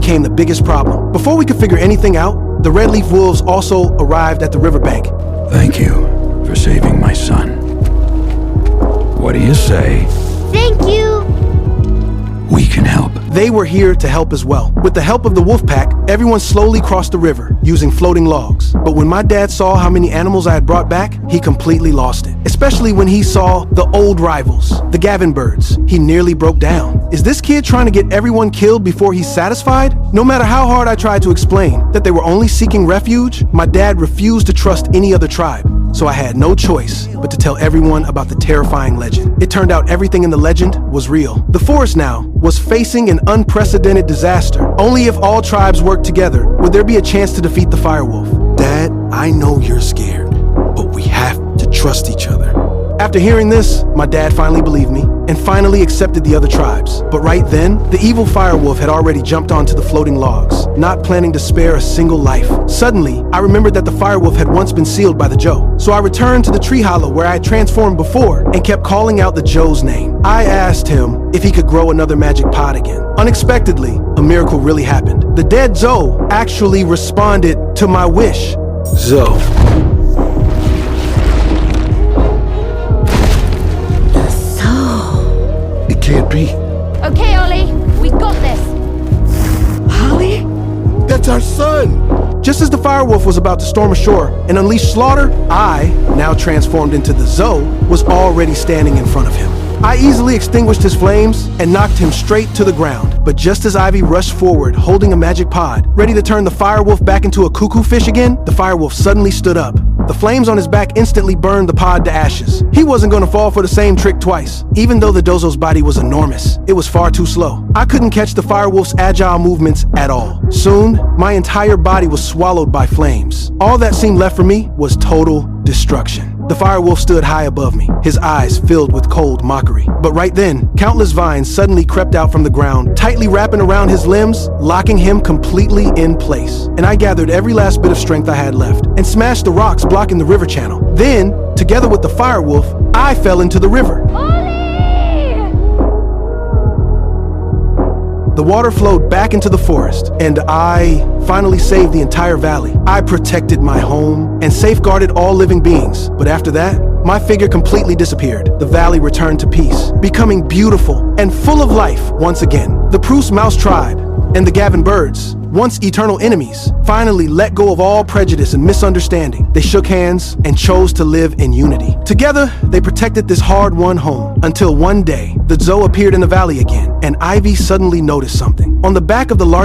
became the biggest problem. Before we could figure anything out, the Red Leaf Wolves also arrived at the riverbank. Thank you for saving my son. What do you say? Thank you. We can help. They were here to help as well. With the help of the wolf pack, everyone slowly crossed the river using floating logs. But when my dad saw how many animals I had brought back, he completely lost it. Especially when he saw the old rivals, the Gavin birds. He nearly broke down. Is this kid trying to get everyone killed before he's satisfied? No matter how hard I tried to explain that they were only seeking refuge, my dad refused to trust any other tribe. So I had no choice but to tell everyone about the terrifying legend. It turned out everything in the legend was real. The forest now was facing an unprecedented disaster. Only if all tribes worked together would there be a chance to defeat the firewolf. Dad, I know you're scared, but we have to trust each other. After hearing this, my dad finally believed me and finally accepted the other tribes. But right then, the evil firewolf had already jumped onto the floating logs, not planning to spare a single life. Suddenly, I remembered that the firewolf had once been sealed by the Joe. So I returned to the tree hollow where I had transformed before and kept calling out the Joe's name. I asked him if he could grow another magic pod again. Unexpectedly, a miracle really happened. The dead Zoe actually responded to my wish. Zoe. Can't be. Okay, Ollie, we got this. Holly? That's our son! Just as the firewolf was about to storm ashore and unleash slaughter, I, now transformed into the Zoe, was already standing in front of him. I easily extinguished his flames and knocked him straight to the ground. But just as Ivy rushed forward, holding a magic pod, ready to turn the firewolf back into a cuckoo fish again, the firewolf suddenly stood up. The flames on his back instantly burned the pod to ashes. He wasn't going to fall for the same trick twice. Even though the Dozo's body was enormous, it was far too slow. I couldn't catch the firewolf's agile movements at all. Soon, my entire body was swallowed by flames. All that seemed left for me was total destruction. The firewolf stood high above me, his eyes filled with cold mockery. But right then, countless vines suddenly crept out from the ground, tightly wrapping around his limbs, locking him completely in place. And I gathered every last bit of strength I had left and smashed the rocks blocking the river channel. Then, together with the firewolf, I fell into the river. The water flowed back into the forest, and I finally saved the entire valley. I protected my home and safeguarded all living beings. But after that, my figure completely disappeared. The valley returned to peace, becoming beautiful and full of life once again. The Proust Mouse tribe and the Gavin birds, once eternal enemies, finally let go of all prejudice and misunderstanding. They shook hands and chose to live in unity. Together, they protected this hard-won home until one day, the Zoe appeared in the valley again, and Ivy suddenly noticed something. On the back of the large